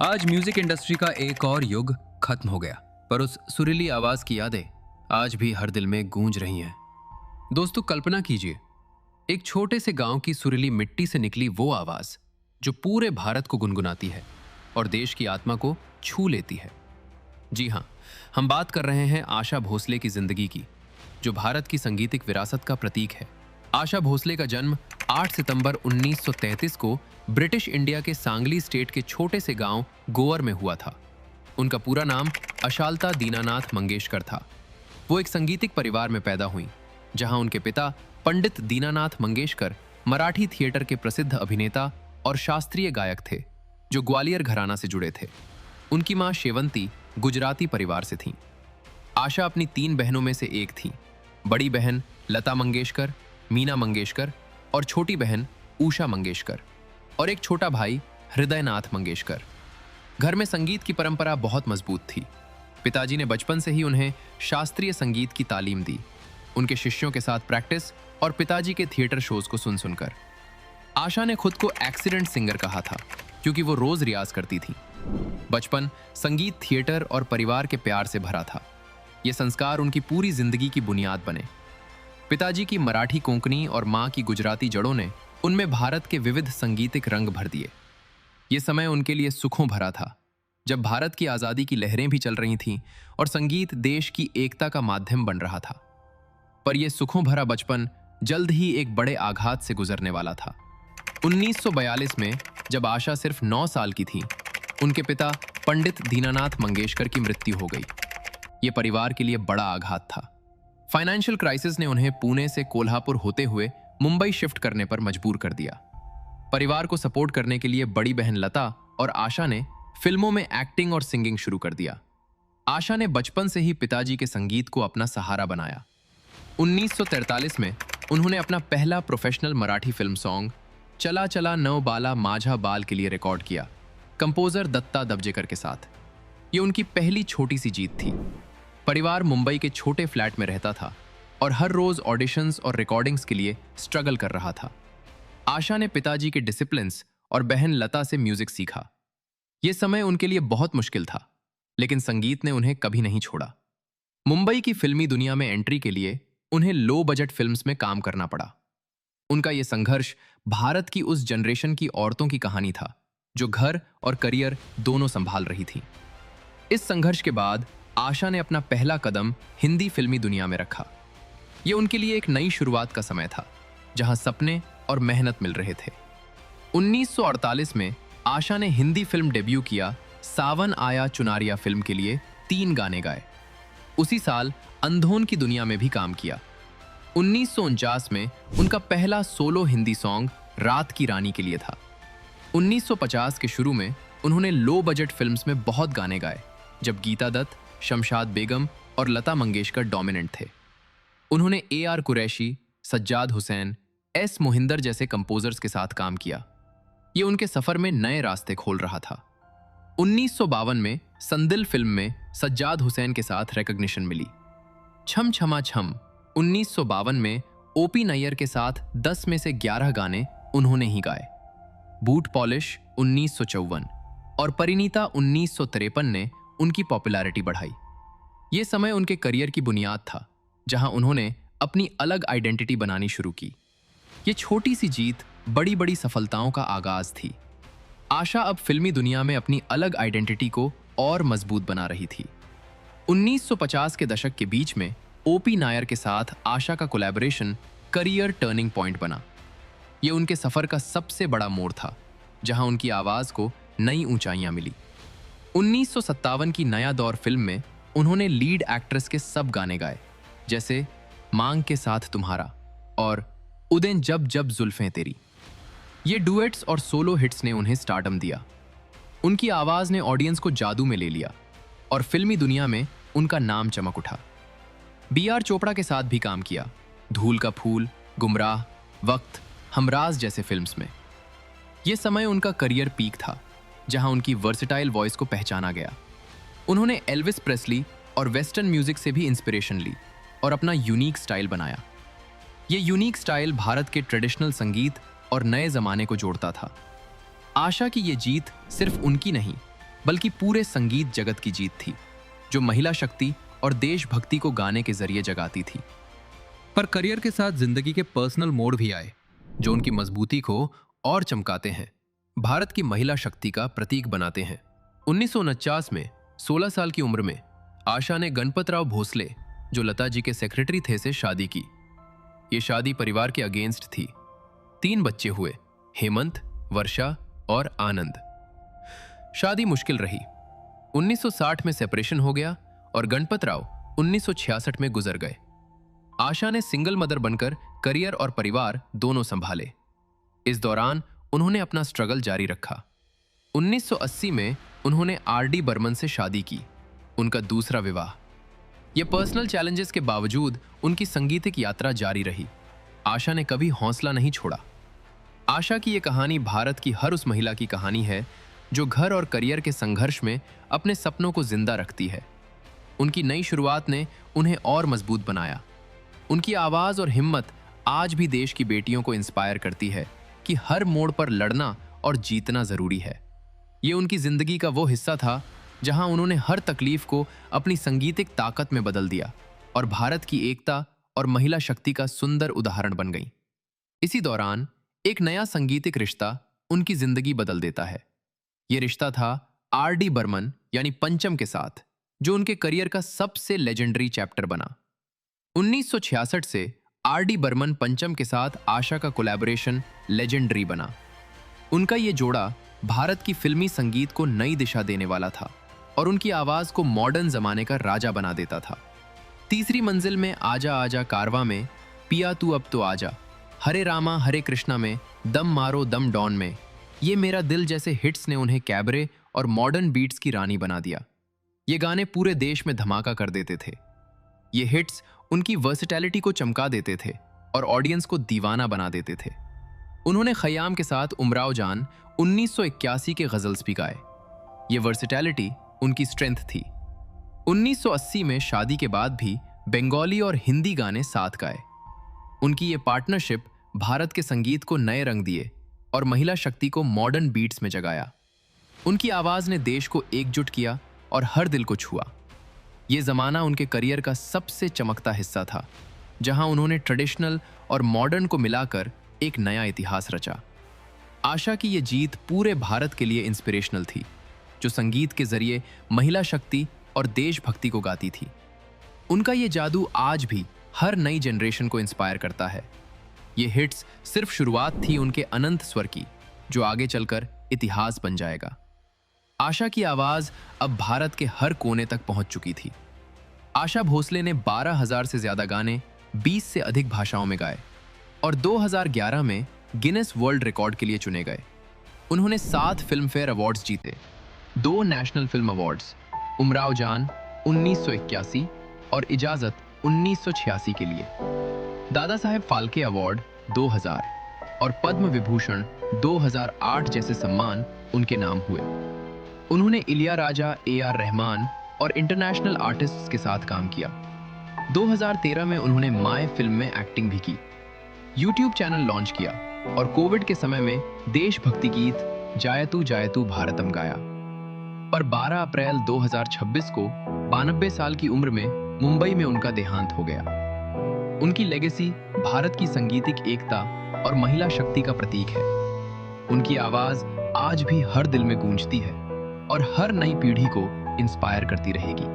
आज music industry का एक और युग खत्म हो गया, पर उस सुरीली आवाज की यादें आज भी हर दिल में गूंज रही हैं। दोस्तों, कल्पना कीजिए, एक छोटे से गांव की सुरीली मिट्टी से निकली वो आवाज जो पूरे भारत को गुनगुनाती है और देश की आत्मा को छू लेती है। जी हाँ, हम बात कर रहे हैं आशा भोसले की जिंदगी की, जो भारत की संगीतिक विरासत का प्रतीक है। आशा भोसले का जन्म 8 सितंबर 1933 को ब्रिटिश इंडिया के सांगली स्टेट के छोटे से गांव गोवर में हुआ था। उनका पूरा नाम अशालता दीनानाथ मंगेशकर था। वो एक संगीतिक परिवार में पैदा हुई, जहां उनके पिता पंडित दीनानाथ मंगेशकर मराठी थिएटर के प्रसिद्ध अभिनेता और शास्त्रीय गायक थे, जो ग्वालियर घराना से जुड़े थे। उनकी मां शेवंती गुजराती परिवार से थीं। आशा अपनी 3 बहनों में से एक थी। बड़ी बहन लता मंगेशकर, मीना मंगेशकर और छोटी बहन उषा मंगेशकर, और एक छोटा भाई हृदयनाथ मंगेशकर। घर में संगीत की परंपरा बहुत मजबूत थी। पिताजी ने बचपन से ही उन्हें शास्त्रीय संगीत की तालीम दी, उनके शिष्यों के साथ प्रैक्टिस और पिताजी के थिएटर शोज को सुन सुनकर। आशा ने खुद को एक्सीडेंट सिंगर कहा था, क्योंकि वो रोज रियाज करती थी। बचपन संगीत, थिएटर और परिवार के प्यार से भरा था। ये संस्कार उनकी पूरी जिंदगी की बुनियाद बने। पिताजी की मराठी, कोंकणी और मां की गुजराती जड़ों ने उनमें भारत के विविध संगीतिक रंग भर दिए। ये समय उनके लिए सुखों भरा था, जब भारत की आजादी की लहरें भी चल रही थीं और संगीत देश की एकता का माध्यम बन रहा था। पर यह सुखों भरा बचपन जल्द ही एक बड़े आघात से गुजरने वाला था। 1942 में जब आशा सिर्फ 9 साल की थी, उनके पिता पंडित दीनानाथ मंगेशकर की मृत्यु हो गई। ये परिवार के लिए बड़ा आघात था। फाइनेंशियल क्राइसिस ने उन्हें पुणे से कोल्हापुर होते हुए मुंबई शिफ्ट करने पर मजबूर कर दिया। परिवार को सपोर्ट करने के लिए बड़ी बहन लता और आशा ने फिल्मों में एक्टिंग और सिंगिंग शुरू कर दिया। आशा ने बचपन से ही पिताजी के संगीत को अपना सहारा बनाया। 1943 में उन्होंने अपना पहला प्रोफेशनल मराठी फिल्म सॉन्ग चला चला नव बाला माझा बाल के लिए रिकॉर्ड किया, कंपोजर दत्ता दबजेकर के साथ। ये उनकी पहली छोटी सी जीत थी। परिवार मुंबई के छोटे फ्लैट में रहता था और हर रोज ऑडिशंस और रिकॉर्डिंग्स के लिए स्ट्रगल कर रहा था। आशा ने पिताजी के डिसिप्लिन्स और बहन लता से म्यूजिक सीखा। यह समय उनके लिए बहुत मुश्किल था, लेकिन संगीत ने उन्हें कभी नहीं छोड़ा। मुंबई की फिल्मी दुनिया में एंट्री के लिए उन्हें लो बजट फिल्म्स में काम करना पड़ा। उनका यह संघर्ष भारत की उस जनरेशन की औरतों की कहानी था, जो घर और करियर दोनों संभाल रही थी। इस संघर्ष के बाद आशा ने अपना पहला कदम हिंदी फिल्मी दुनिया में रखा। यह उनके लिए एक नई शुरुआत का समय था, जहां सपने और मेहनत मिल रहे थे। 1948 में आशा ने हिंदी फिल्म डेब्यू किया। सावन आया चुनारिया फिल्म के लिए 3 गाने गाए। उसी साल अंधोन की दुनिया में भी काम किया। 1949 में उनका पहला सोलो हिंदी सॉन्ग रात की रानी के लिए था। 1950 के शुरू में उन्होंने लो बजट फिल्म्स में बहुत गाने गाए, जब गीता दत्त, शमशाद बेगम और लता मंगेशकर डोमिनेंट थे। उन्होंने AR कुरैशी, सज्जाद हुसैन, S मोहिंदर जैसे कंपोजर्स के साथ काम किया। ये उनके सफर में नए रास्ते खोल रहा था। 1952 में संदिल फिल्म में सज्जाद हुसैन के साथ रिकॉग्निशन मिली। छम छमा छम 1952 में OP नैयर के साथ 10 में से 11 गाने उन्होंने ही गाए। बूट पॉलिश 1954 और परिणीता 1953 ने उनकी पॉपुलैरिटी बढ़ाई। ये समय उनके करियर की बुनियाद था, जहां उन्होंने अपनी अलग आइडेंटिटी बनानी शुरू की। ये छोटी सी जीत बड़ी बड़ी सफलताओं का आगाज थी। आशा अब फिल्मी दुनिया में अपनी अलग आइडेंटिटी को और मजबूत बना रही थी। 1950 के दशक के बीच में OP नायर के साथ आशा का कोलैबोरेशन करियर टर्निंग पॉइंट बना। ये उनके सफर का सबसे बड़ा मोड़ था, जहां उनकी आवाज को नई ऊंचाइयां मिली। 1957 की नया दौर फिल्म में उन्होंने लीड एक्ट्रेस के सब गाने गाए, जैसे मांग के साथ तुम्हारा और उदें जब जब जुल्फें तेरी। ये डुएट्स और सोलो हिट्स ने उन्हें स्टारडम दिया। उनकी आवाज ने ऑडियंस को जादू में ले लिया और फिल्मी दुनिया में उनका नाम चमक उठा। BR चोपड़ा के साथ भी काम किया, धूल का फूल, गुमराह, वक्त, हमराज जैसे फिल्म्स में। यह समय उनका करियर पीक था, जहां उनकी वर्सेटाइल वॉइस को पहचाना गया। उन्होंने एल्विस प्रेस्ली और वेस्टर्न म्यूजिक से भी इंस्पिरेशन ली और अपना यूनिक स्टाइल बनाया। ये यूनिक स्टाइल भारत के ट्रेडिशनल संगीत और नए जमाने को जोड़ता था। आशा की ये जीत सिर्फ उनकी नहीं, बल्कि पूरे संगीत जगत की जीत थी, जो महिला शक्ति और देशभक्ति को गाने के जरिए जगाती थी। पर करियर के साथ जिंदगी के पर्सनल मोड़ भी आए, जो उनकी मजबूती को और चमकाते हैं, भारत की महिला शक्ति का प्रतीक बनाते हैं। 1949 में 16 साल की उम्र में आशा ने गणपतराव भोसले, जो लता जी के सेक्रेटरी थे, से शादी की। ये शादी परिवार के अगेंस्ट थी। 3 बच्चे हुए, हेमंत, वर्षा और आनंद। शादी मुश्किल रही। 1960 में सेपरेशन हो गया और गणपतराव 1966 में गुजर गए। आशा ने सिंगल मदर बनकर करियर और परिवार दोनों संभाले। इस दौरान उन्होंने अपना स्ट्रगल जारी रखा। 1980 में उन्होंने आर.डी. बर्मन से शादी की, उनका दूसरा विवाह। यह पर्सनल चैलेंजेस के बावजूद उनकी संगीतिक यात्रा जारी रही। आशा ने कभी हौसला नहीं छोड़ा। आशा की यह कहानी भारत की हर उस महिला की कहानी है जो घर और करियर के संघर्ष में अपने सपनों को जिंदा रखती है। उनकी नई शुरुआत ने उन्हें और मजबूत बनाया। उनकी आवाज और हिम्मत आज भी देश की बेटियों को इंस्पायर करती है कि हर मोड़ पर लड़ना और जीतना जरूरी है। ये उनकी जिंदगी का वो हिस्सा था जहां उन्होंने हर तकलीफ को अपनी संगीतिक ताकत में बदल दिया और भारत की एकता और महिला शक्ति का सुंदर उदाहरण बन गई। इसी दौरान एक नया संगीतिक रिश्ता उनकी जिंदगी बदल देता है। यह रिश्ता था आर.डी. बर्मन यानी पंचम के साथ, जो उनके करियर का सबसे लेजेंडरी चैप्टर बना। 1966 से आर.डी. बर्मन पंचम के साथ आशा का कोलैबोरेशन लेजेंडरी बना। उनका ये जोड़ा भारत की फिल्मी संगीत को नई दिशा देने वाला था और उनकी आवाज को मॉडर्न जमाने का राजा बना देता था। तीसरी मंजिल में आजा आजा कारवां में, पिया तू अब तो आजा, हरे रामा हरे कृष्णा में, दम मारो दम डॉन में, ये मेरा दिल जैसे हिट्स ने उन्हें कैबरे और मॉडर्न बीट्स की रानी बना दिया। ये गाने पूरे देश में धमाका कर देते थे। ये हिट्स उनकी वर्सेटैलिटी को चमका देते थे और ऑडियंस को दीवाना बना देते थे। उन्होंने खयाम के साथ उमराव जान 1981 के गजल्स भी गाए। ये वर्सेटैलिटी उनकी स्ट्रेंथ थी। 1980 में शादी के बाद भी बंगाली और हिंदी गाने साथ गाए। उनकी ये पार्टनरशिप भारत के संगीत को नए रंग दिए और महिला शक्ति को मॉडर्न बीट्स में जगाया। उनकी आवाज ने देश को एकजुट किया और हर दिल को छुआ। ये जमाना उनके करियर का सबसे चमकता हिस्सा था, जहां उन्होंने ट्रेडिशनल और मॉडर्न को मिलाकर एक नया इतिहास रचा। आशा की ये जीत पूरे भारत के लिए इंस्पिरेशनल थी, जो संगीत के जरिए महिला शक्ति और देशभक्ति को गाती थी। उनका ये जादू आज भी हर नई जनरेशन को इंस्पायर करता है। ये हिट्स सिर्फ शुरुआत थी उनके अनंत स्वर की, जो आगे चलकर इतिहास बन जाएगा। आशा की आवाज अब भारत के हर कोने तक पहुंच चुकी थी। आशा भोसले ने 12,000 से ज्यादा गाने 20 से अधिक भाषाओं में गाए और 2011 में गिनेस वर्ल्ड रिकॉर्ड के लिए चुने गए। उन्होंने 7 फिल्म फेयर अवार्ड्स जीते, 2 नेशनल फिल्म अवार्ड्स, उमराव जान 1981 और इजाजत 1986 के लिए, दादा साहेब फाल्के अवार्ड 2000 और पद्म विभूषण 2008 जैसे सम्मान उनके नाम हुए। उन्होंने इलियाराजा, ए.आर. रहमान और इंटरनेशनल आर्टिस्ट्स के साथ काम किया। 2013 में उन्होंने माय फिल्म में एक्टिंग भी की, यूट्यूब चैनल लॉन्च किया और कोविड के समय में देशभक्ति गीत जायतू भारतम गाया। पर 12 अप्रैल 2026 को 92 साल की उम्र में मुंबई में उनका देहांत हो गया। उनकी लेगेसी भारत की संगीतिक एकता और महिला शक्ति का प्रतीक है। उनकी आवाज आज भी हर दिल में गूंजती है और हर नई पीढ़ी को इंस्पायर करती रहेगी।